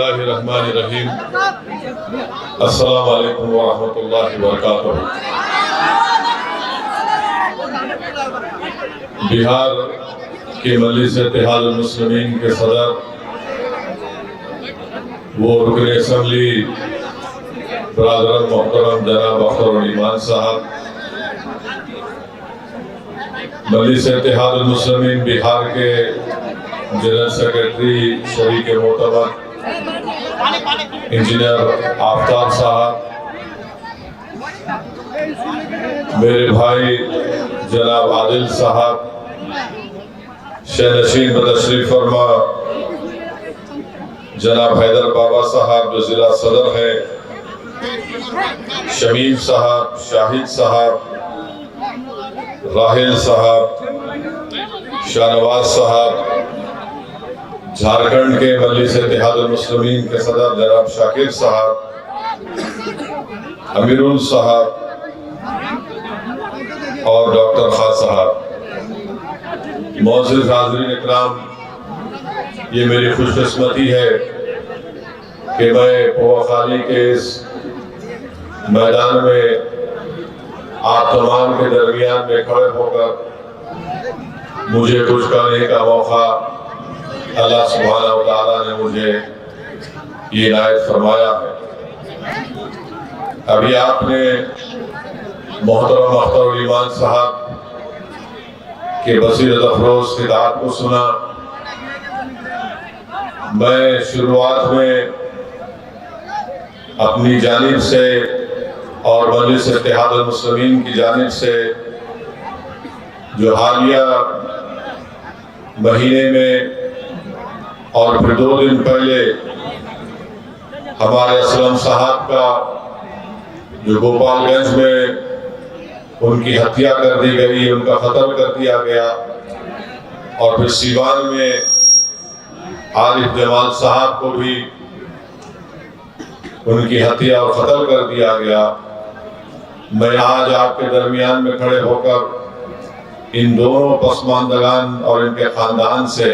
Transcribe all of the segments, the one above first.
बिस्मिल्लाहिर्रहमानिर्रहीम। अस्सलाम वालेकुम वरहमतुल्लाहि वबरकातुहू। बिहार के मजलिस इत्तेहादुल मुस्लिमीन के सदर वो रुकन असम्बली बरादर मोहतरम जनाब अख्तर ईमान साहब, मजलिस इत्तेहादुल मुस्लिमीन बिहार के जनरल सेक्रेटरी शरीक मोतबर इंजीनियर आफ्ताब साहब, मेरे भाई जनाब आदिल साहब, शहनशीन बतशरीफ फरमा जनाब हैदर बाबा साहब जो जिला सदर है, शमीम साहब, शाहिद साहब, राहिल साहब, शाहनवाज साहब, झारखंड के मजलिस इत्तेहादुल मुस्लिमीन के सदर जनाब शाकिर साहब, अमीरुल साहब और डॉक्टर खान साहब, मौजूद हाज़रीन इकराम, ये मेरी खुशकिस्मती है कि मैं पोखाली के इस मैदान में आप तमाम के दरमियान में खड़े होकर मुझे कुछ कहने का मौका अल्लाह सुब्हानहू व तआला ने मुझे ये इनायत फरमाया है। अभी आपने मोहतरम अख्तर ईमान साहब के बसीरत अफरोज खिताब को सुना। मैं शुरुआत में अपनी जानिब से और मजलिस इत्तेहादुल मुस्लिमीन की जानिब से जो हालिया महीने में और फिर 2 दिन पहले हमारे असलम साहब का जो गोपालगंज में उनकी हत्या कर दी गई, उनका कत्ल कर दिया गया, और फिर सीवान में आरिफ जमाल साहब को भी उनकी हत्या और कत्ल कर दिया गया। मैं आज आपके दरमियान में खड़े होकर इन दोनों पसमानदगान और इनके खानदान से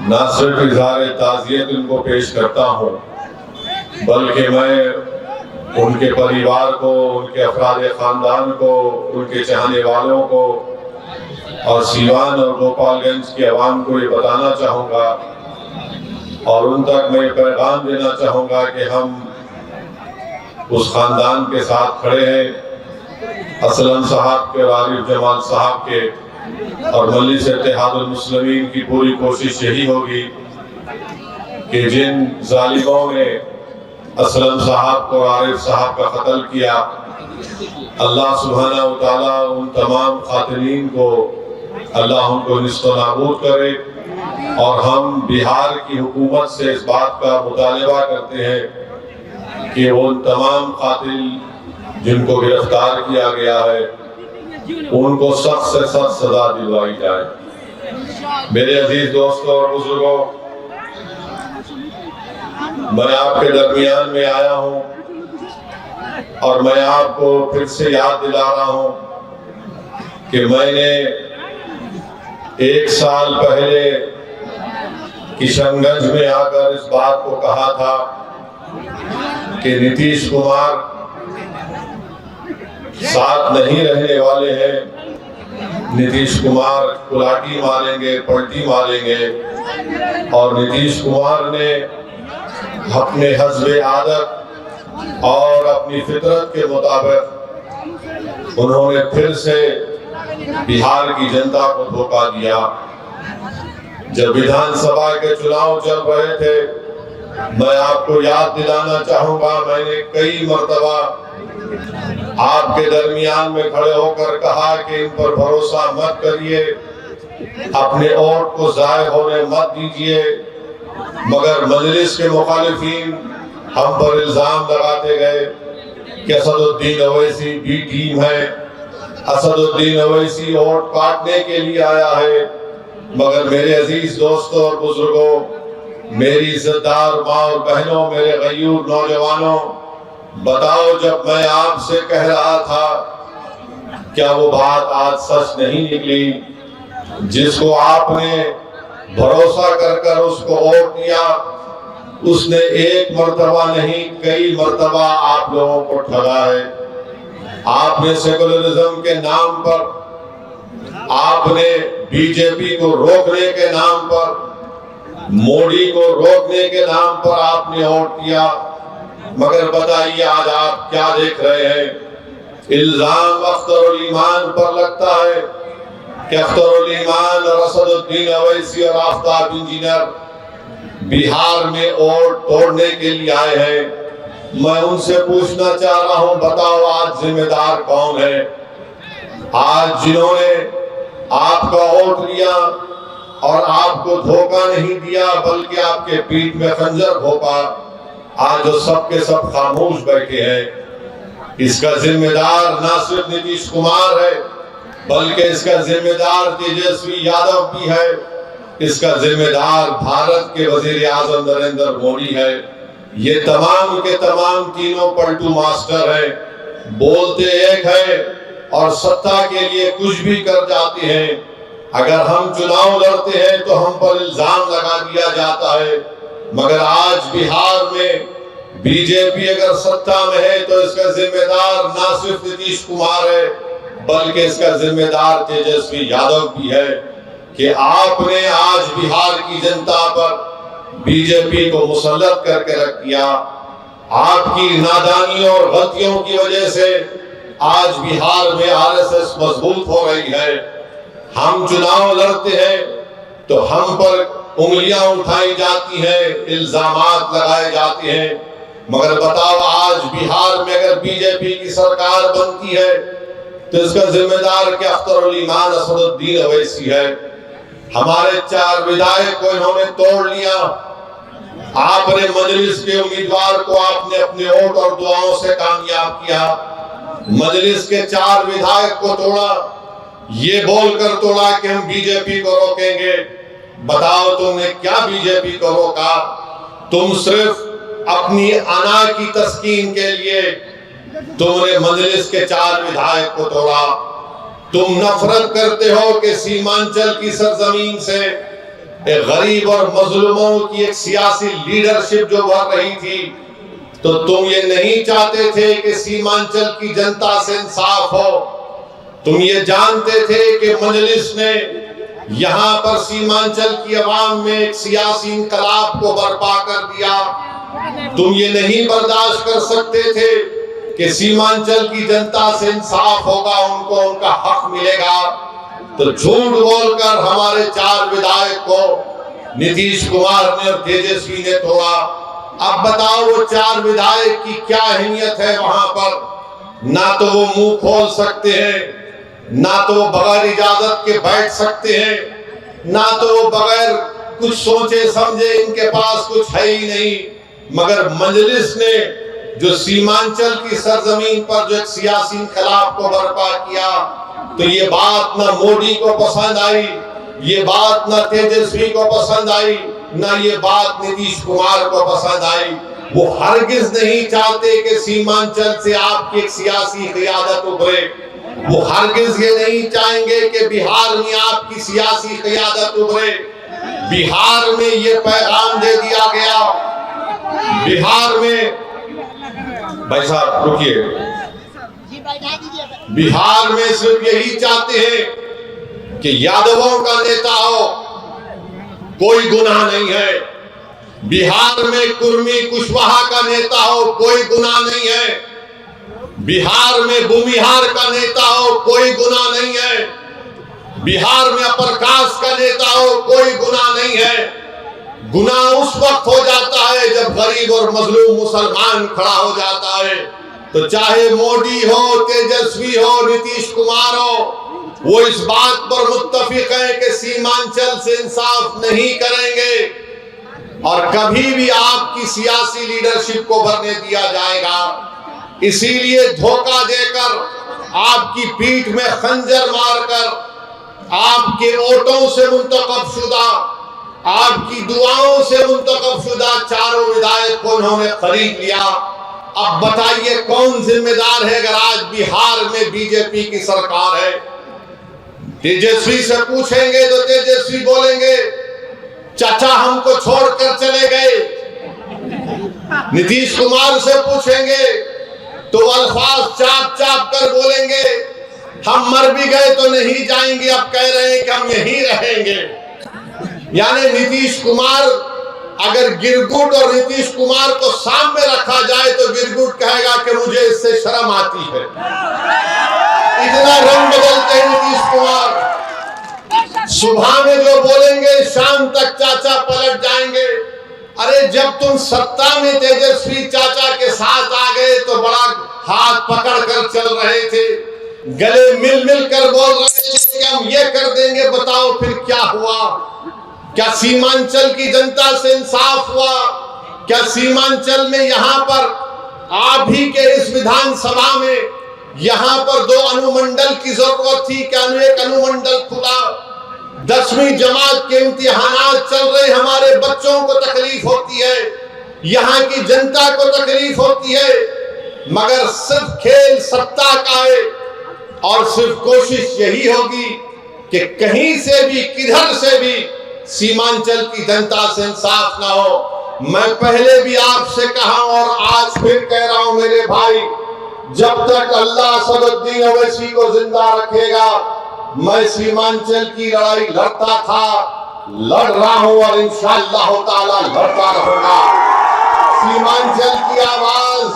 न सिर्फ इज़हार ताज़ियत उनको पेश करता हूँ, बल्कि मैं उनके परिवार को, उनके अफराद खानदान को, उनके चाहने वालों को और सीवान और गोपालगंज के अवाम को ये बताना चाहूँगा और उन तक मैं पैगाम देना चाहूँगा कि हम उस खानदान के साथ खड़े हैं, असलम साहब के, आरिफ जमाल साहब के, और मजलिस इत्तेहादुल मुस्लिमीन की पूरी कोशिश यही होगी कि जिन जालिमों ने असलम साहब को, आरिफ साहब का कत्ल किया, अल्लाह सुब्हानहू व तआला उन तमाम कातिलीन को अल्लाह उनको निस्तनाबूद करे। और हम बिहार की हुकूमत से इस बात का मुतालबा करते हैं कि वो उन तमाम कातिल जिनको गिरफ्तार किया गया है उनको सख्त से सख्त सजा दिलवाई जाए। मेरे अजीज दोस्तों और बुजुर्गों, मैं आपके दरमियान में आया हूं और मैं आपको फिर से याद दिला रहा हूं कि मैंने 1 साल पहले किशनगंज में आकर इस बात को कहा था कि नीतीश कुमार साथ नहीं रहने वाले हैं। नीतीश कुमार कुलाटी मारेंगे, पलटी मारेंगे, और नीतीश कुमार ने अपने हस्बे आदत और अपनी फितरत के मुताबिक उन्होंने फिर से बिहार की जनता को धोखा दिया। जब विधानसभा के चुनाव चल रहे थे, मैं आपको याद दिलाना चाहूंगा, मैंने कई मर्तबा आपके दरमियान में खड़े होकर कहा कि इन पर भरोसा मत करिए, अपने वोट को जाय होने मत दीजिए। मगर मजलिस के मुखालिफिन हम पर इल्जाम लगाते गए कि असदुद्दीन ओवैसी बी टीम है, असदुद्दीन ओवैसी वोट काटने के लिए आया है। मगर मेरे अजीज दोस्तों और बुजुर्गों, मेरी इज्जतदार माँ और बहनों, मेरे गयूर नौजवानों, बताओ, जब मैं आपसे कह रहा था क्या वो बात आज सच नहीं निकली? जिसको आपने भरोसा कर कर उसको वोट दिया, उसने एक मर्तबा नहीं कई मर्तबा आप लोगों को ठगा है। आपने सेकुलरिज्म के नाम पर, आपने बीजेपी को रोकने के नाम पर, मोदी को रोकने के नाम पर आपने वोट किया। मगर बताइए आज आप क्या देख रहे हैं? इल्जाम अख्तरुल ईमान पर लगता है कि अख्तरुल ईमान और असदुद्दीन अवैसी और आफ्ताब इंजीनियर बिहार में वोट तोड़ने के लिए आए हैं। मैं उनसे पूछना चाह रहा हूं, बताओ आज जिम्मेदार कौन है? आज जिन्होंने आपका वोट लिया और आपको धोखा नहीं दिया बल्कि आपके पीठ में खंजर घोंपा, आज जो सबके सब खामोश बैठे हैं, इसका जिम्मेदार ना सिर्फ नीतीश कुमार है बल्कि इसका जिम्मेदार तेजस्वी यादव भी है। इसका जिम्मेदार भारत के वजीर आजम नरेंद्र मोदी है। ये तमाम के तमाम तीनों पलटू मास्टर हैं, बोलते एक है और सत्ता के लिए कुछ भी कर जाते हैं। अगर हम चुनाव लड़ते हैं तो हम पर इल्जाम लगा दिया जाता है, मगर आज बिहार में बीजेपी अगर सत्ता में है तो इसका जिम्मेदार ना सिर्फ नीतीश कुमार है बल्कि इसका जिम्मेदार तेजस्वी यादव भी है कि आपने आज बिहार की जनता पर बीजेपी को मुसल्लत करके रख दिया। आपकी नादानियों और गलतियों की वजह से आज बिहार में आरएसएस मजबूत हो रही है। हम चुनाव लड़ते हैं तो हम पर उंगलियां उठाई जाती हैं, इल्जामात लगाए जाते हैं, मगर बताओ आज बिहार में अगर बीजेपी की सरकार बनती है तो इसका जिम्मेदार क्या अख्तरुल ईमान असदुद्दीन अवैसी है? हमारे 4 विधायक को इन्होंने तोड़ लिया। आपने मजलिस के उम्मीदवार को आपने अपने वोट और दुआओं से कामयाब किया। मजलिस के 4 विधायक को तोड़ा, ये बोलकर तोड़ा कि हम बीजेपी को रोकेंगे। बताओ तुमने क्या बीजेपी को रोका? तुम सिर्फ अपनी अना की तस्कीन के लिए तुमने मजलिस के 4 विधायक को तोड़ा। तुम नफरत करते हो कि सीमांचल की सरजमीन से एक गरीब और मजलूमों की एक सियासी लीडरशिप जो बढ़ रही थी, तो तुम ये नहीं चाहते थे कि सीमांचल की जनता से इंसाफ हो। तुम ये जानते थे कि मजलिस ने यहाँ पर सीमांचल की आवाम में एक सियासी इंकलाब को बर्पा कर दिया। तुम ये नहीं बर्दाश्त कर सकते थे कि सीमांचल की जनता से इंसाफ होगा, उनको उनका हक मिलेगा। तो झूठ बोलकर हमारे 4 विधायक को नीतीश कुमार ने और तेजस्वी ने तोड़ा। अब बताओ वो 4 विधायक की क्या अहमियत है वहां पर? ना तो वो मुंह खोल सकते हैं, ना तो वो बगैर इजाजत के बैठ सकते हैं, ना तो वो बगैर कुछ सोचे समझे, इनके पास कुछ है ही नहीं। मगर मजलिस ने जो सीमांचल की सरजमीन पर जो एक सियासी इंकलाब को बर्पा किया, तो ये बात ना मोदी को पसंद आई, ये बात ना तेजस्वी को पसंद आई, ना ये बात नीतीश कुमार को पसंद आई। वो हरगिज नहीं चाहते कि सीमांचल से आपकी एक सियासी क़ियादत उभरे। वो हरगिज ये नहीं चाहेंगे कि बिहार में आपकी सियासी क़ियादत उभरे। बिहार में ये पैगाम दे दिया गया, बिहार में, भाई साहब रुकिए, बिहार में सिर्फ यही चाहते हैं कि यादवों का नेता हो, कोई गुनाह नहीं है। बिहार में कुर्मी कुशवाहा का नेता हो, कोई गुनाह नहीं है। बिहार में भूमिहार का नेता हो, कोई गुनाह नहीं है। बिहार में अप्रकाश का नेता हो, कोई गुनाह नहीं है। गुनाह उस वक्त हो जाता है जब गरीब और मजलूम मुसलमान खड़ा हो जाता है। तो चाहे मोदी हो, तेजस्वी हो, नीतीश कुमार हो, वो इस बात पर मुत्तफिक है कि सीमांचल से इंसाफ नहीं करेंगे और कभी भी आपकी सियासी लीडरशिप को भरने दिया जाएगा। इसीलिए धोखा देकर, आपकी पीठ में खंजर मारकर, आपके वोटों से मुंतखब शुदा, आपकी दुआओं से मुंतखब शुदा 4 विधायक को उन्होंने खरीद लिया। अब बताइए कौन जिम्मेदार है अगर आज बिहार में बीजेपी की सरकार है? तेजस्वी से पूछेंगे तो तेजस्वी बोलेंगे चाचा हमको छोड़कर चले गए, नीतीश कुमार से पूछेंगे तो अल्फाज चाप चाप कर बोलेंगे, हम मर भी गए तो नहीं जाएंगे, अब कह रहे हैं कि हम यहीं रहेंगे। यानी नीतीश कुमार, अगर गिरगुट और नीतीश कुमार को सामने रखा जाए तो गिरगुट कहेगा कि मुझे इससे शर्म आती है। इतना रंग बदलते हैं नीतीश कुमार। सुबह में जो बोलेंगे शाम तक चाचा पलट जाएंगे। अरे जब तुम सत्ता में तेजस्वी चाचा के साथ आ गए तो बड़ा हाथ पकड़ कर चल रहे थे, गले मिल मिल कर बोल रहे थे कि हम ये कर देंगे, बताओ फिर क्या हुआ? क्या सीमांचल की जनता से इंसाफ हुआ? क्या सीमांचल में यहाँ पर आप ही के इस विधानसभा में यहाँ पर 2 अनुमंडल की जरूरत थी, क्या एक अनुमंडल खुला? 10वीं जमात के इम्तिहानात चल रहे, हमारे बच्चों को तकलीफ होती है, यहाँ की जनता को तकलीफ होती है, मगर सिर्फ खेल सत्ता का है और सिर्फ कोशिश यही होगी कि कहीं से भी किधर से भी सीमांचल की जनता से इंसाफ ना हो। मैं पहले भी आपसे कहा और आज फिर कह रहा हूं मेरे भाई, जब तक अल्लाह असदुद्दीन ओवैसी को जिंदा रखेगा मैं सीमांचल की लड़ाई लड़ता था, लड़ रहा हूं और इंशाअल्लाह ताला लड़ता रहूंगा। सीमांचल की आवाज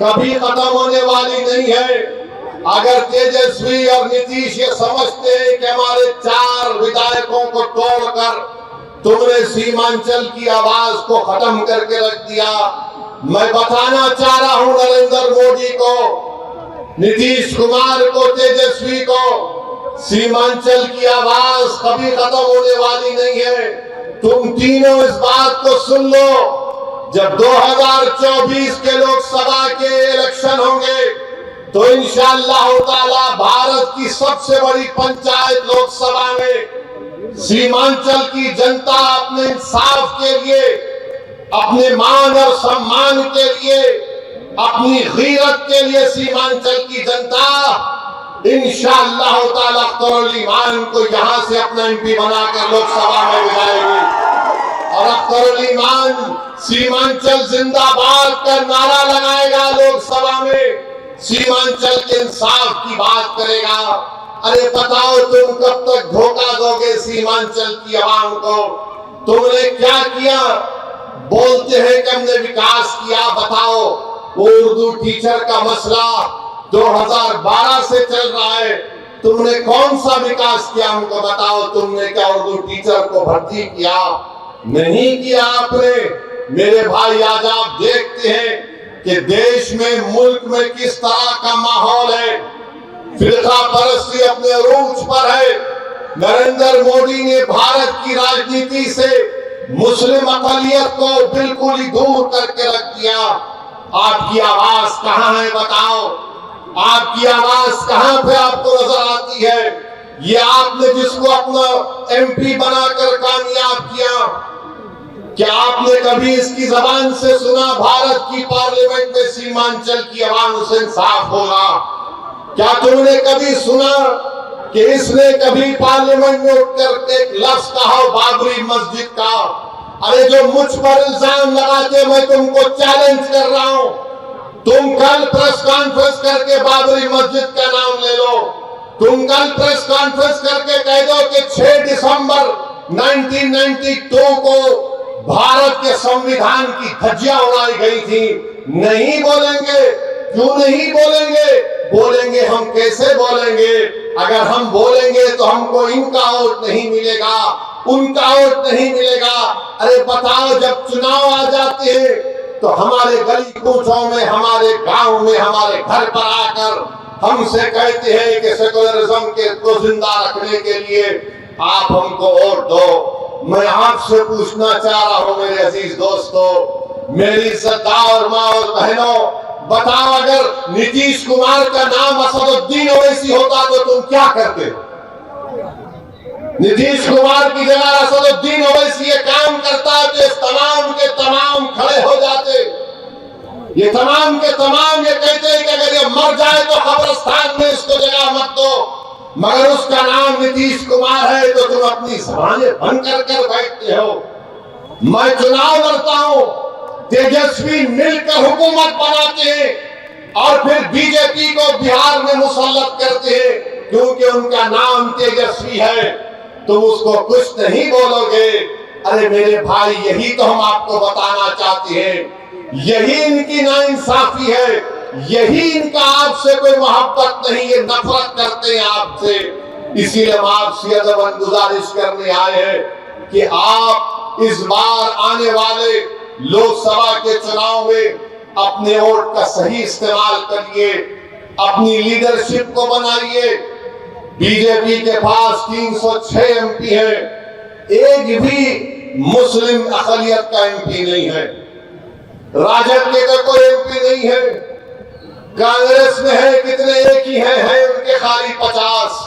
कभी खत्म होने वाली नहीं है। अगर तेजस्वी और नीतीश ये समझते हैं कि हमारे 4 विधायकों को तोड़कर तुमने सीमांचल की आवाज को खत्म करके रख दिया, मैं बताना चाह रहा हूं नरेंद्र मोदी को, नीतीश कुमार को, तेजस्वी को, सीमांचल की आवाज कभी खत्म होने वाली नहीं है। तुम तीनों इस बात को सुन लो, जब 2024 के लोकसभा के इलेक्शन होंगे तो इंशाअल्लाह ताला भारत की सबसे बड़ी पंचायत लोकसभा में सीमांचल की जनता अपने इंसाफ के लिए, अपने मान और सम्मान के लिए, अपनी गीरत के लिए सीमांचल की जनता इंशाअल्लाह ताला अख्तरुल ईमान को यहां से अपना एमपी बनाकर लोकसभा में बुलाएगी और अख्तरुल ईमान सीमांचल जिंदाबाद का नारा लगाएगा, लोकसभा में सीमांचल के इंसाफ की बात करेगा। अरे बताओ तुम कब तक धोखा दोगे सीमांचल की आवाम को? तुमने क्या किया? बोलते हैं कि हमने विकास किया, बताओ वो उर्दू टीचर का मसला 2012 से चल रहा है, तुमने कौन सा विकास किया हमको बताओ? तुमने क्या उर्दू टीचर को भर्ती किया? नहीं किया आपने। मेरे भाई आज आप देखते हैं कि देश में, मुल्क में किस तरह का माहौल है, फिरका परस्ती अपने रूज पर है। नरेंद्र मोदी ने भारत की राजनीति से मुस्लिम अक़लियत को बिल्कुल ही दूर करके रख दिया। आपकी आवाज कहां है बताओ? आपकी आवाज कहां पे आपको नजर आती है? ये आपने जिसको अपना एमपी बनाकर कामयाब किया, क्या आपने कभी इसकी जबान से सुना भारत की पार्लियामेंट में सीमांचल की आवाम से इंसाफ होगा? क्या तुमने कभी सुना कि इसने कभी पार्लियामेंट में उठकर एक लफ्ज कहा बाबरी मस्जिद का? अरे जो मुझ पर इल्जाम लगाते, मैं तुमको चैलेंज कर रहा हूं, तुम कल प्रेस कॉन्फ्रेंस करके बाबरी मस्जिद का नाम ले लो। तुम कल प्रेस कॉन्फ्रेंस करके कह दो कि 6 दिसंबर 1992 को भारत के संविधान की धज्जियां उड़ाई गई थी। नहीं बोलेंगे। क्यों नहीं बोलेंगे? बोलेंगे हम कैसे बोलेंगे? अगर हम बोलेंगे तो हमको इनका वोट नहीं मिलेगा, उनका वोट नहीं मिलेगा। अरे बताओ, जब चुनाव आ जाते हैं तो हमारे गली कूचों में, हमारे गांव में, हमारे घर पर आकर हमसे कहते हैं कि सेकुलरिज्म के को जिंदा रखने के लिए आप हमको वोट दो। मैं आपसे पूछना चाह रहा हूं मेरे अजीज दोस्तों, मेरी इज्जतदार माँ और बहनों, बताओ अगर नीतीश कुमार का नाम असदुद्दीन ओवैसी होता तो तुम क्या करते? नीतीश कुमार की जगह असदुद्दीन ओवैसी ये काम करता तो ये तमाम के तमाम खड़े हो जाते। ये तमाम के तमाम ये कहते कि अगर ये मर जाए तो कब्रिस्तान में इसको जगह मत दो, मगर उसका नाम नीतीश कुमार है तो तुम अपनी जबानें बंद कर बैठते हो। मैं चुनाव लड़ता हूं, तेजस्वी मिलकर हुकूमत बनाते हैं और फिर बीजेपी को बिहार में मुसल्लत करते हैं क्योंकि उनका नाम तेजस्वी है। तुम उसको कुछ नहीं बोलोगे। अरे मेरे भाई, यही तो हम आपको बताना चाहते हैं। यही इनकी नाइंसाफी है, यही इनका आपसे कोई मोहब्बत नहीं, ये नफरत करते हैं आपसे। इसीलिए हम आपसे अदबन गुजारिश करने आए हैं कि आप इस बार आने वाले लोकसभा के चुनाव में अपने वोट का सही इस्तेमाल करिए, अपनी लीडरशिप को बनाइए। बीजेपी के पास 306 एमपी है, एक भी मुस्लिम अकलियत का एमपी नहीं है। राजद के तो कोई एमपी नहीं है। कांग्रेस में है कितने, एक ही है उनके खाली 50।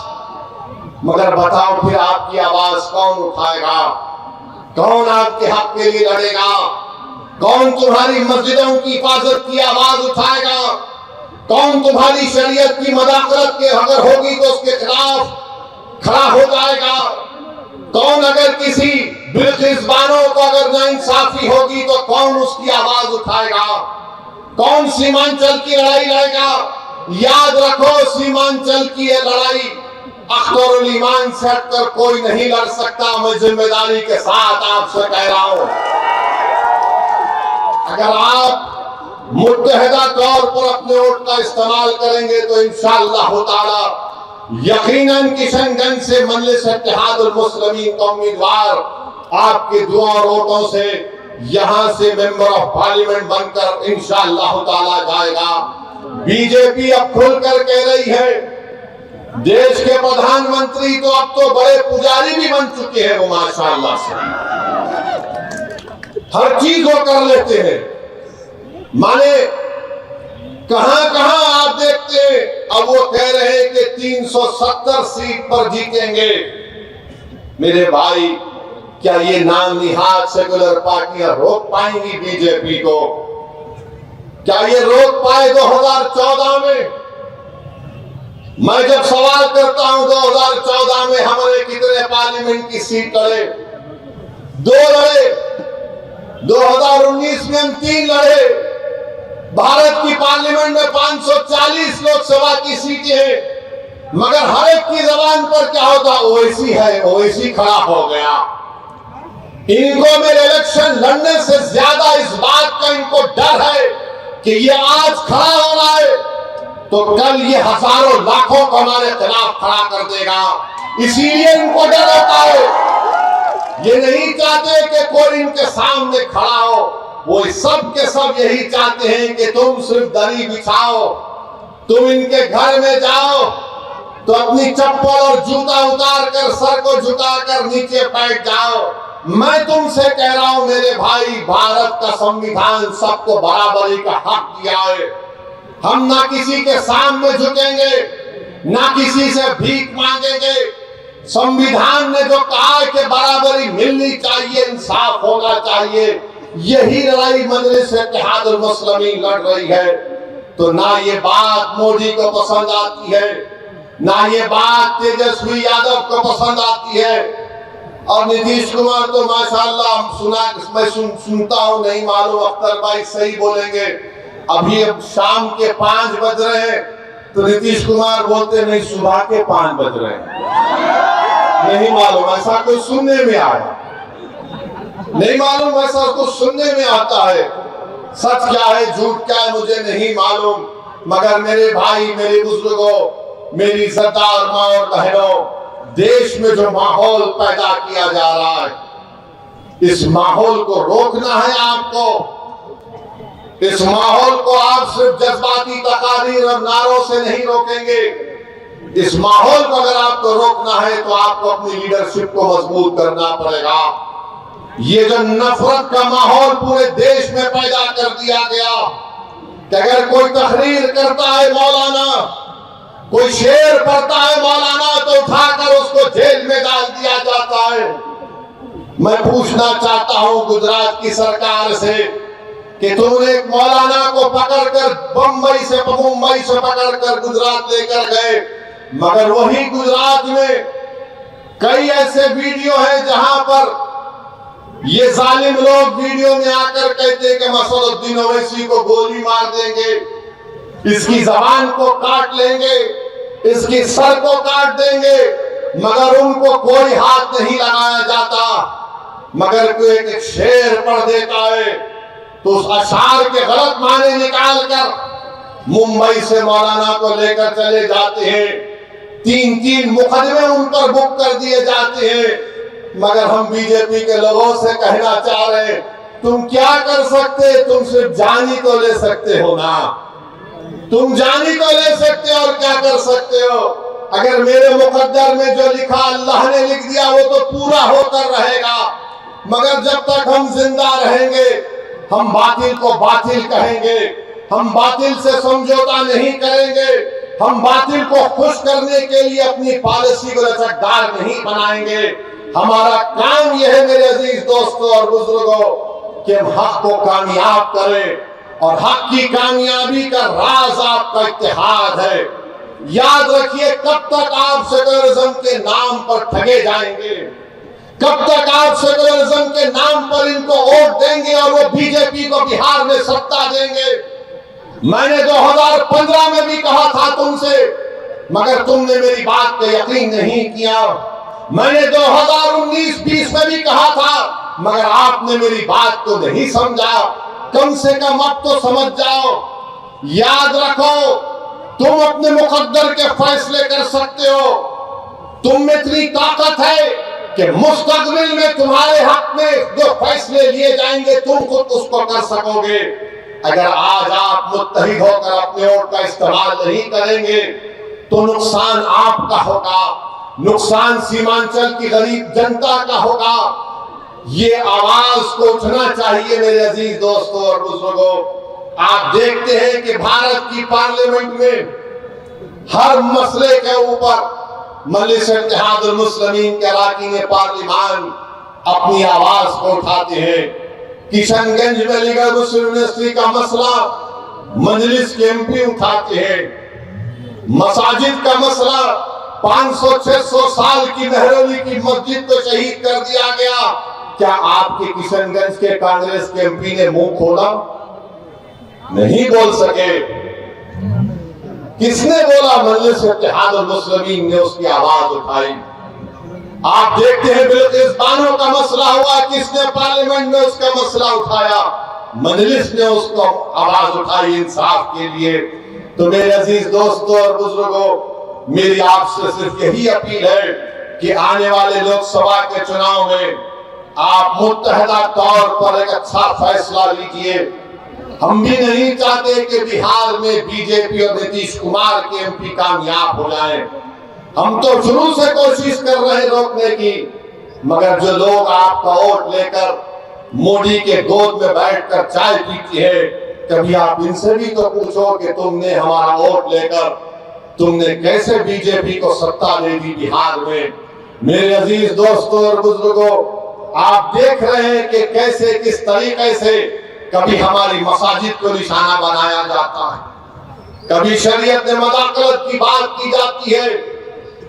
मगर बताओ फिर आपकी आवाज कौन उठाएगा? कौन आपके हक के लिए लड़ेगा? कौन तुम्हारी मस्जिदों की हिफाजत की आवाज उठाएगा? कौन तुम्हारी शरीयत की मदाखलत के अगर होगी तो उसके खिलाफ खड़ा हो जाएगा? कौन अगर किसी बिल्किसबानों को अगर नाइंसाफी होगी तो कौन उसकी आवाज उठाएगा? कौन सीमांचल की लड़ाई लड़ेगा? याद रखो, सीमांचल की ये लड़ाई अख्तरुल ईमान से हटकर कोई नहीं लड़ सकता। मैं जिम्मेदारी के साथ आपसे कह रहा हूं, अगर आप मुत्तहिदा तौर पर अपने वोट का इस्तेमाल करेंगे तो इंशाअल्लाह ताला यकीनन किशनगंज से मजलिस इत्तेहादुल मुस्लिमीन का उम्मीदवार आपके दुआ और वोटों से यहां से मेंबर ऑफ पार्लियामेंट बनकर इंशाअल्लाह ताला जाएगा। बीजेपी अब खुलकर कह रही है, देश के प्रधानमंत्री तो अब तो बड़े पुजारी भी बन चुके हैं। वो माशाअल्लाह से हर चीज वो कर लेते हैं। माने कहां कहां आप देखते हैं, अब वो कह रहे हैं कि 370 सीट पर जीतेंगे। मेरे भाई, क्या ये नाम निहाद सेकुलर पार्टियां रोक पाएंगी बीजेपी को? क्या ये रोक पाए 2014 में? मैं जब सवाल करता हूं 2014 में हमने कितने पार्लियामेंट की सीट लड़े? 2 लड़े। 2019 में हम 3 लड़े। भारत की पार्लियामेंट में 540 लोकसभा की सीटें हैं, मगर हर एक की जबान पर क्या होता? ओवैसी है, ओवैसी खड़ा हो गया। इनको मेरे इलेक्शन लड़ने से ज्यादा इस बात का इनको डर है कि ये आज खड़ा हो रहा है तो कल ये हजारों लाखों को हमारे खिलाफ खड़ा कर देगा। इसीलिए इनको डर होता है। ये नहीं चाहते कि कोई इनके सामने खड़ा हो। वो सब के सब यही चाहते हैं कि तुम सिर्फ दरी बिछाओ, तुम इनके घर में जाओ तो अपनी चप्पल और जूता उतार कर सर को झुकाकर नीचे बैठ जाओ। मैं तुमसे कह रहा हूं मेरे भाई, भारत का संविधान सबको बराबरी का हक दिया है। हम ना किसी के सामने झुकेंगे, ना किसी से भीख मांगेंगे। संविधान ने जो कहा कि बराबरी मिलनी चाहिए, इंसाफ होना चाहिए, यही लड़ाई मजलिस इत्तेहादुल मुस्लिमीन लड़ रही है। तो ना ये बात मोदी को पसंद आती है, ना ये बात तेजस्वी यादव को पसंद आती है। और नीतीश कुमार तो माशाल्लाह मैं सुनता हूं, नहीं मालूम अख्तर भाई सही बोलेंगे, अभी अब शाम के 5 बज रहे हैं तो नीतीश कुमार बोलते नहीं सुबह के 5 बज रहे हैं। नहीं मालूम, ऐसा कोई सुनने में आया, नहीं मालूम ऐसा कुछ सुनने में आता है। सच क्या है झूठ क्या है मुझे नहीं मालूम, मगर मेरे भाई, मेरे बुजुर्गों, मेरी इज्जतदार माँ और बहनों, देश में जो माहौल पैदा किया जा रहा है, इस माहौल को रोकना है आपको। इस माहौल को आप सिर्फ जज्बाती तकारीर और नारों से नहीं रोकेंगे। इस माहौल को अगर आपको रोकना है तो आपको अपनी लीडरशिप को मजबूत करना पड़ेगा। ये जो नफरत का माहौल पूरे देश में पैदा कर दिया गया कि अगर कोई तकरीर करता है मौलाना, कोई शेर पढ़ता है मौलाना, तो उठाकर उसको जेल में डाल दिया जाता है। मैं पूछना चाहता हूं गुजरात की सरकार से कि तुमने एक मौलाना को पकड़कर मुंबई से पकड़कर गुजरात लेकर गए, मगर वही गुजरात में कई ऐसे वीडियो हैं जहां पर ये जालिम लोग वीडियो में आकर कहते कि मसदुद्दीन ओवैसी को गोली मार देंगे, इसकी जबान को काट लेंगे, इसकी सर को काट देंगे, मगर उनको कोई हाथ नहीं लगाया जाता। मगर कोई एक शेर पढ़ देता है तो उस अशार के गलत माने निकाल कर मुंबई से मौलाना को लेकर चले जाते हैं, 3-3 मुकदमे उन पर बुक कर दिए जाते हैं। मगर हम बीजेपी के लोगों से कहना चाह रहे हैं, तुम क्या कर सकते? तुम सिर्फ जानी को ले सकते हो ना, तुम जानी को ले सकते हो और क्या कर सकते हो? अगर मेरे मुकद्दर में जो लिखा अल्लाह ने लिख दिया वो तो पूरा होकर रहेगा, मगर जब तक हम जिंदा रहेंगे हम बातिल को बातिल कहेंगे, हम बातिल से समझौता नहीं करेंगे, हम बातिल को खुश करने के लिए अपनी पॉलिसी को लचकदार नहीं बनाएंगे। हमारा काम यह है मेरे अजीज दोस्तों और बुजुर्गों कि हम हक को कामयाब करें और हक की कामयाबी का राज आपका इत्तेहाद है। याद रखिए, कब तक आप सेकुलरिज्म के नाम पर ठगे जाएंगे, कब तक आप सेकुलरिज्म के नाम पर इनको वोट देंगे और वो बीजेपी को बिहार में सत्ता देंगे। मैंने 2015 में भी कहा था तुमसे, मगर तुमने मेरी बात पे यकीन नहीं किया। मैंने 2019-20 में भी कहा था, मगर आपने मेरी बात को नहीं समझा। कम से कम अब तो समझ जाओ। याद रखो, तुम अपने मुकद्दर के फैसले कर सकते हो। तुम में इतनी ताकत है कि मुस्तकबिल में तुम्हारे हक में जो फैसले लिए जाएंगे तुम खुद उसको कर सकोगे। अगर आज आप मुत्तहिद होकर अपने वोट का इस्तेमाल नहीं करेंगे तो नुकसान आपका होगा, नुकसान सीमांचल की गरीब जनता का होगा। ये आवाज को उठना चाहिए मेरे अजीज दोस्तों और बुजुर्गों। आप देखते हैं कि भारत की पार्लियामेंट में हर मसले के ऊपर मजलिस इत्तेहादुल मुस्लिमीन के अरकान पार्लिमान अपनी आवाज को उठाते हैं। किशनगंज में लीगल मुस्लिम यूनिवर्सिटी का मसला मजलिस के एमपी उठाते हैं। मसाजिद का मसला 500-600 साल की मेहरौली की मस्जिद को शहीद कर दिया गया। क्या आपके किशनगंज के कांग्रेस के एमपी ने मुंह खोला? नहीं बोल सके। किसने बोला? मजलिस इत्तेहादुल मुस्लिमीन ने उसकी आवाज उठाई। आप देखते हैं बिल्किस बानो का मसला हुआ, किसने पार्लियामेंट में उसका मसला उठाया? मजलिस ने उसको आवाज उठाई इंसाफ के लिए। तो मेरे अजीज दोस्तों और बुजुर्गों, मेरी आपसे सिर्फ यही अपील है कि आने वाले लोकसभा के चुनाव में आप मुत्तहदा तौर पर एक अच्छा फैसला लीजिए। हम भी नहीं चाहते कि बिहार में बीजेपी और नीतीश कुमार के एमपी कामयाब हो जाएं। हम तो शुरू से कोशिश कर रहे हैं रोकने की, मगर जो लोग आपका वोट लेकर मोदी के गोद में बैठकर चाय पीती है, कभी आप इनसे भी तो पूछो कि तुमने हमारा वोट लेकर तुमने कैसे बीजेपी को सत्ता दे दी बिहार में। मेरे अजीज दोस्तों और बुजुर्गों, आप देख रहे हैं कि कैसे किस तरीके से कभी हमारी मसाजिद को निशाना बनाया जाता है, कभी शरीयत में मदाखलत की बात की जाती है।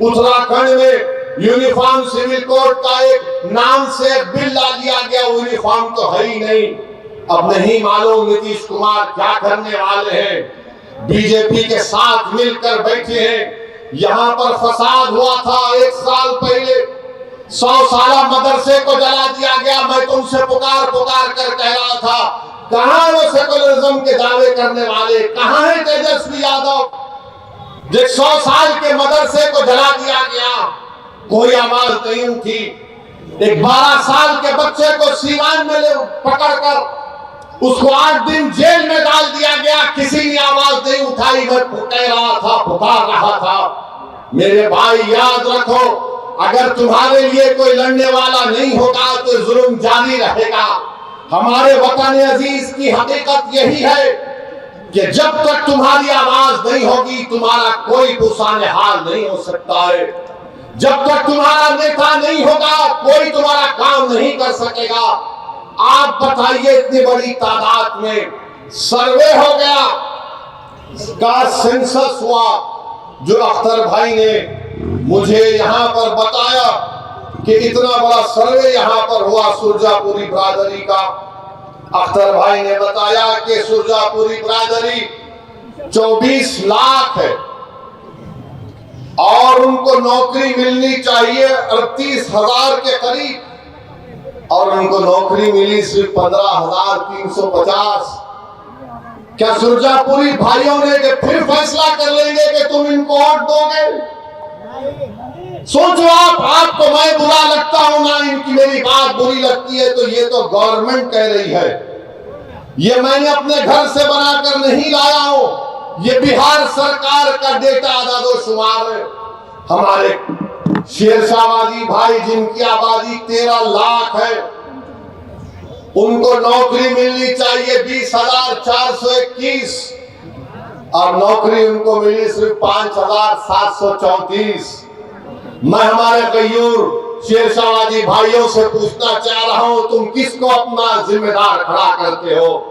उत्तराखंड में यूनिफॉर्म सिविल कोड का एक नाम से एक बिल ला दिया गया, यूनिफॉर्म तो है ही नहीं। अब नहीं मालूम नीतीश कुमार क्या करने वाले हैं। बीजेपी के साथ मिलकर बैठे हैं। यहाँ पर फसाद हुआ था 1 साल पहले, 100 साला मदरसे को जला दिया गया। मैं तुमसे पुकार पुकार कर कह रहा था, कहां वो सेकुलरिज्म के दावे करने वाले, कहां है तेजस्वी यादव? जो 100 साल के मदरसे को जला दिया गया, कोई आवाज नहीं उठी। एक 12 साल के बच्चे को सीवान में पकड़कर उसको 8 दिन जेल में डाल दिया गया, किसी ने आवाज नहीं उठाई। मैं कह रहा था, पुकार रहा था। मेरे भाई याद रखो, अगर तुम्हारे लिए कोई लड़ने वाला नहीं होगा तो जुल्म जारी रहेगा। हमारे वतन अजीज की हकीकत यही है कि जब तक तुम्हारी आवाज नहीं होगी तुम्हारा कोई पुसाने हाल नहीं हो सकता है। जब तक तुम्हारा नेता नहीं होगा कोई तुम्हारा काम नहीं कर सकेगा। आप बताइए, इतनी बड़ी तादाद में सर्वे हो गया, का सेंसस हुआ, जो अख्तर भाई ने मुझे यहां पर बताया कि इतना बड़ा सर्वे यहां पर हुआ सुरजापुरी बिरादरी का। अख्तर भाई ने बताया कि सुरजापुरी बिरादरी 24 लाख है और उनको नौकरी मिलनी चाहिए 38,000 के करीब, और उनको नौकरी मिली सिर्फ 15,350। क्या सुरजापुरी भाइयों ने कि फिर फैसला कर लेंगे कि तुम इनको वोट दोगे? सोचो आपको मैं बुरा लगता हूं ना, इनकी मेरी बात बुरी लगती है तो ये तो गवर्नमेंट कह रही है, ये मैंने अपने घर से बनाकर नहीं लाया हूं, ये बिहार सरकार का डेटा आदादोशुमार है। हमारे शेरशाहबादी भाई जिनकी आबादी 13 लाख है, उनको नौकरी मिलनी चाहिए 20,421 और नौकरी उनको मिली सिर्फ 5,734। मैं हमारे गयूर शेरशाहबादी भाइयों से पूछना चाह रहा हूं, तुम किसको अपना जिम्मेदार खड़ा करते हो?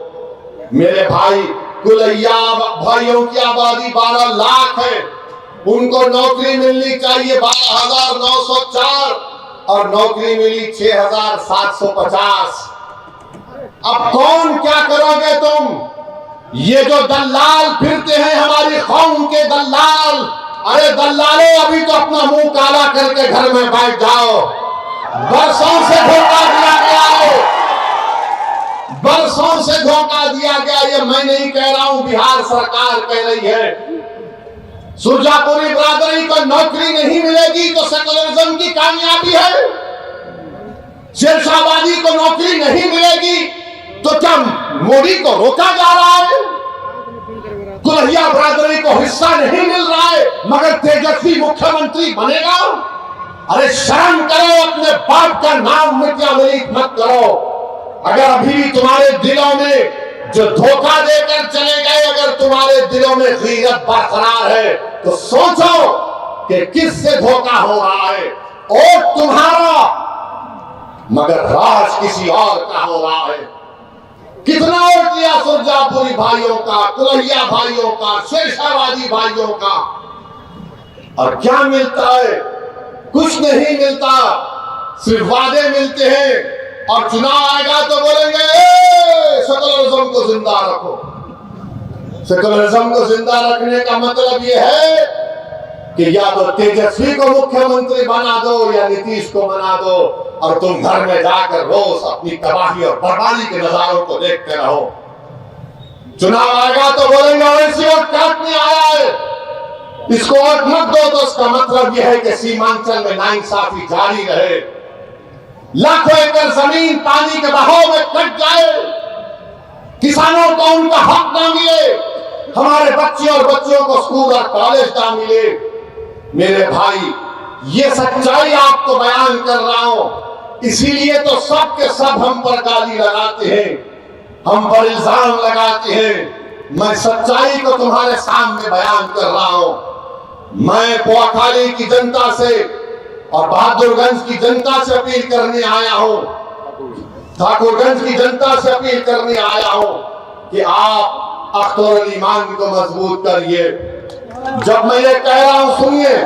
मेरे भाई कुलैया भाइयों की आबादी 12 लाख है, उनको नौकरी मिलनी चाहिए 12,904 और नौकरी मिली 6,750। अब कौन क्या करोगे तुम? ये जो दलाल फिरते हैं हमारी कौम के दलाल, अरे दलालों अभी तो अपना मुंह काला करके घर में बैठ जाओ। बरसों से धोखा दिया गया है, बरसों से धोखा दिया गया। ये मैं नहीं कह रहा हूं, बिहार सरकार कह रही है। सुरजापुरी बिरादरी को नौकरी नहीं मिलेगी तो सेकुलरिज्म की कामयाबी है। शेरशाहबादी को नौकरी नहीं मिलेगी तो क्या मोदी को रोका जा रहा है? कुलैया बिरादरी को हिस्सा नहीं मिल रहा है मगर तेजस्वी मुख्यमंत्री बनेगा? अरे शर्म करो, अपने बाप का नाम मिट्यामलीत मत करो। अगर अभी तुम्हारे दिलों में जो धोखा देकर चले गए, अगर तुम्हारे दिलों में गीरत बरकरार है तो सोचो कि किससे धोखा हो रहा है। वोट तुम्हारा मगर राज किसी और का हो रहा है। कितना वोट लिया सुरजापुरी भाइयों का, कुलैया भाइयों का, शेरशाहबादी भाइयों का, और क्या मिलता है? कुछ नहीं मिलता, सिर्फ वादे मिलते हैं और चुनाव आएगा तो बोलेंगे सेकुलरिज्म को जिंदा रखो। सेकुलरिज्म को जिंदा रखने का मतलब यह है कि या तो तेजस्वी को मुख्यमंत्री बना दो या नीतीश को बना दो और तुम घर में जाकर रोज अपनी तबाही और बर्बादी के नजारों को देखते रहो। चुनाव आएगा तो बोलेंगे वैसी वोट काटने आया है, इसको वोट मत दो। तो इसका मतलब यह है कि सीमांचल में नाइंसाफी जारी रहे, लाखों एकड़ जमीन पानी के बहाव में कट जाए, किसानों को उनका हक ना मिले, हमारे बच्चे और बच्चियों को स्कूल और कॉलेज ना मिले। मेरे भाई, ये सच्चाई आपको बयान कर रहा हूं, इसीलिए तो सब के सब हम पर गाली लगाते हैं, हम पर इल्जाम लगाते हैं। मैं सच्चाई को तुम्हारे सामने बयान कर रहा हूं। मैं पोखाली की जनता से और बहादुरगंज की जनता से अपील करने आया हूं, ठाकुरगंज की जनता से अपील करने आया हूं कि आप अख्तर अली मान को मजबूत करिए। जब मैं ये कह रहा हूं सुनिए,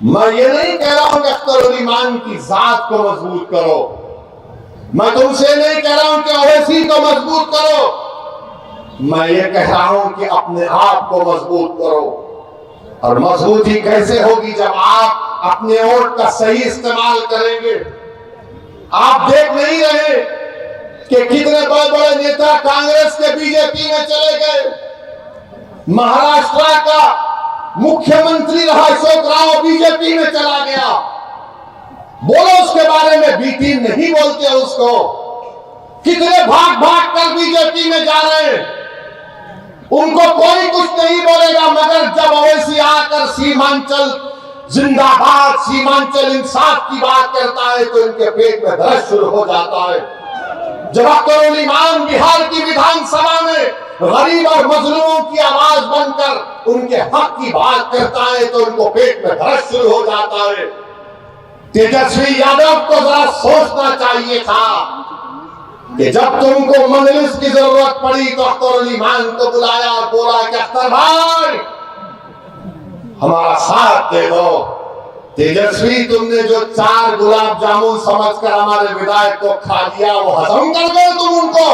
मैं ये नहीं कह रहा हूं कि अख्तर अली मान की जात को मजबूत करो, मैं तुमसे नहीं कह रहा हूं कि ओवैसी को मजबूत करो, मैं ये कह रहा हूं कि अपने आप को मजबूत करो। और मजबूती कैसे होगी? जब आप अपने वोट का सही इस्तेमाल करेंगे। आप देख नहीं रहे कि कितने बड़े बड़े नेता कांग्रेस के बीजेपी में चले गए। महाराष्ट्र का मुख्यमंत्री रहा अशोक राव बीजेपी में चला गया, बोलो उसके बारे में, बीटी नहीं बोलते उसको। कितने भाग भाग कर बीजेपी में जा रहे हैं, उनको कोई कुछ नहीं बोलेगा। मगर जब ओवैसी आकर सीमांचल जिंदाबाद, सीमांचल इंसाफ की बात करता है तो इनके पेट में दर्द शुरू हो जाता है। जब अख्तर अली मान बिहार की विधानसभा में गरीब और मजलूमों की आवाज बनकर उनके हक की बात करता है तो उनको पेट में दर्द शुरू हो जाता है। तेजस्वी यादव को जरा सोचना चाहिए था कि जब तुमको मजलिस की जरूरत पड़ी तो अख्तर अली मान को बुलाया और बोला कि अख्तर भाई हमारा साथ दे दो, तेजस्वी, तुमने जो 4 गुलाब जामुन समझकर हमारे विधायक को खा लिया, वो हजम कर गए तुम उनको?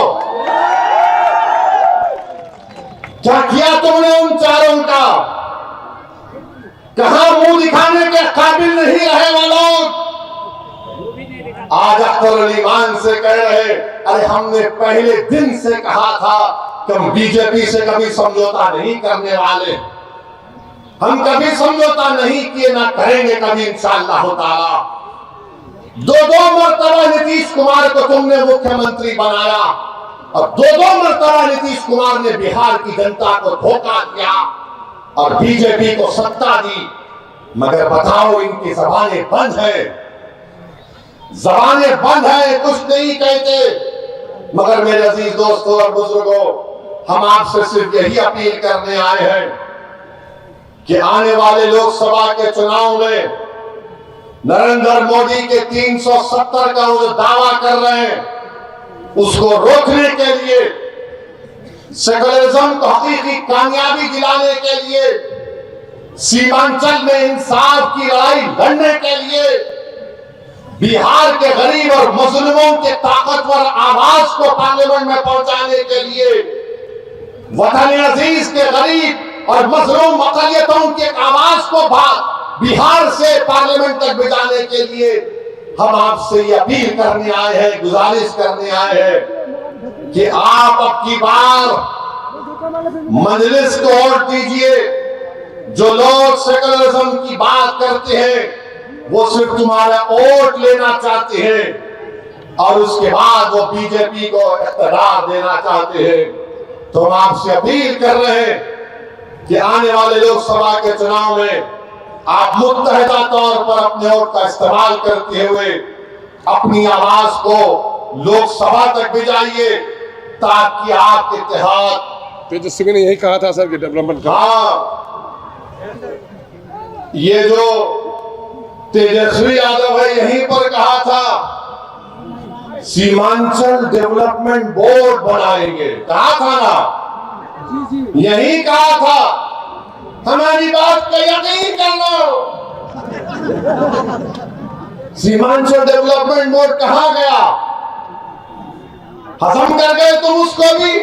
क्या किया तुमने उन चारों का? कहां मुंह दिखाने के काबिल नहीं रहे वो लोग? आज अख्तर अली खान से कह रहे, अरे हमने पहले दिन से कहा था कि हम बीजेपी से कभी समझौता नहीं करने वाले, हम कभी समझौता नहीं किए, ना करेंगे कभी इंशाअल्लाह ताला। 2 मरतबा नीतीश कुमार को तुमने मुख्यमंत्री बनाया और 2 मरतबा नीतीश कुमार ने बिहार की जनता को धोखा दिया और बीजेपी को सत्ता दी। मगर बताओ, इनकी जबानें बंद है, जबानें बंद है, कुछ नहीं कहते। मगर मेरे अजीज दोस्तों और बुजुर्गों, हम आपसे सिर्फ यही अपील करने आए हैं कि आने वाले लोकसभा के चुनाव में नरेंद्र मोदी के 370 का जो दावा कर रहे हैं, उसको रोकने के लिए, सेकुलरिज्म को हकीकी कामयाबी दिलाने के लिए, सीमांचल में इंसाफ की लड़ाई लड़ने के लिए, बिहार के गरीब और मुस्लिमों के ताकतवर आवाज को पार्लियामेंट में पहुंचाने के लिए, वतन अजीज के गरीब और मजलूम अक़लियतों की आवाज को बिहार से पार्लियामेंट तक भिजाने के लिए हम आपसे ये अपील करने आए हैं, गुजारिश करने आए हैं कि आप अब की बार मजलिस को वोट दीजिए। जो लोग सेकुलरिज्म की बात करते हैं वो सिर्फ तुम्हारा वोट लेना चाहते हैं और उसके बाद वो बीजेपी को इक़्तिदार देना चाहते हैं। तो हम आपसे अपील कर रहे हैं कि आने वाले लोकसभा के चुनाव में आप मुत्तहिदा तौर पर अपने वोट का इस्तेमाल करते हुए अपनी आवाज को लोकसभा तक भिजाइए ताकि आपके इत्तेहाद। तेजस्वी ने यही कहा था सर कि डेवलपमेंट का। हाँ, ये जो तेजस्वी यादव है यहीं पर कहा था सीमांचल डेवलपमेंट बोर्ड बनाएंगे, कहा था ना, यही कहा था। हमारी बात का यकीन कर लो, सीमांचल डेवलपमेंट बोर्ड कहां गया? हजम कर गए तुम उसको भी।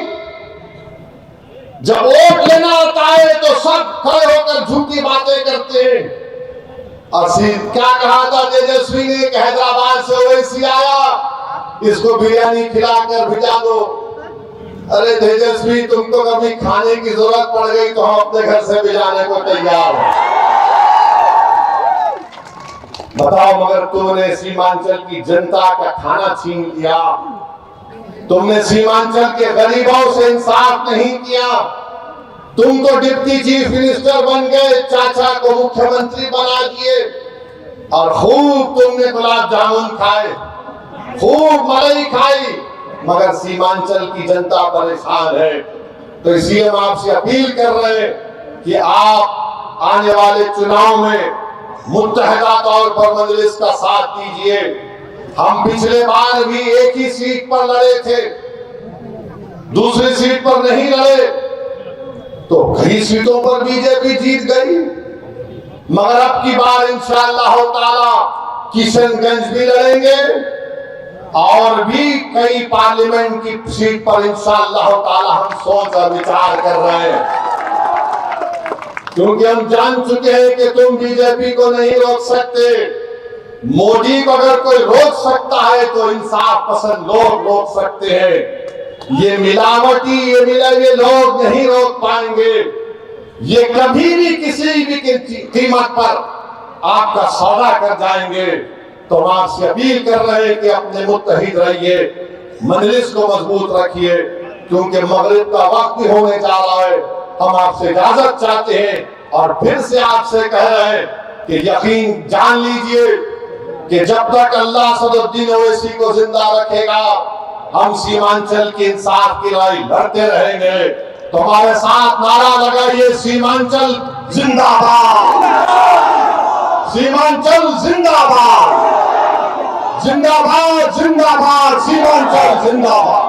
जब वोट लेना आता है तो सब खड़े होकर झूठी बातें करते हैं। और क्या कहा था तेजस्वी ने कि हैदराबाद से ओवैसी आया, इसको बिरयानी खिलाकर भिजा दो। अरे तेजस्वी, तुमको कभी खाने की जरूरत पड़ गई तो हम अपने घर से भिजाने को तैयार हैं। बताओ, मगर तुमने सीमांचल की जनता का खाना छीन लिया, तुमने सीमांचल के गरीबों से इंसाफ नहीं किया। तुम तो डिप्टी चीफ मिनिस्टर बन गए, चाचा को मुख्यमंत्री बना दिए और खूब तुमने गुलाब जामुन खाए, खूब मलाई खाई, मगर सीमांचल की जनता परेशान है। तो इसलिए हम आपसे अपील कर रहे हैं कि आप आने वाले चुनाव में मुत्तहिदा तौर पर मजलिस का साथ दीजिए। हम पिछले बार भी एक ही सीट पर लड़े थे, दूसरी सीट पर नहीं लड़े, तो कई सीटों पर बीजेपी जीत गई। मगर अब की बार इंशाअल्लाह ताला किशनगंज भी लड़ेंगे और भी कई पार्लियामेंट की सीट पर इंशाअल्लाह ताला हम सोच और विचार कर रहे हैं, क्योंकि हम जान चुके हैं कि तुम बीजेपी को नहीं रोक सकते। मोदी को अगर कोई रोक सकता है तो इंसाफ पसंद लोग रोक सकते हैं। ये मिलावटी, ये मिले लोग नहीं रोक पाएंगे। ये कभी भी किसी भी कीमत पर आपका सौदा कर जाएंगे। तो हम आपसे अपील कर रहे हैं कि अपने मुत्तहिद रहिए, मजलिस को मजबूत रखिए, क्योंकि मगरिब का वक्त भी होने जा रहा है। हम आपसे इजाजत चाहते हैं और फिर से आपसे कह रहे हैं कि यकीन जान लीजिए कि जब तक अल्लाह सदुद्दीन ओवैसी को जिंदा रखेगा, हम सीमांचल की इंसाफ की लड़ाई लड़ते रहेंगे। तो हमारे साथ नारा लगाइए, सीमांचल जिंदाबाद, सीमांचल जिंदाबाद, जिंदाबाद जिंदाबाद, सीमांचल जिंदाबाद।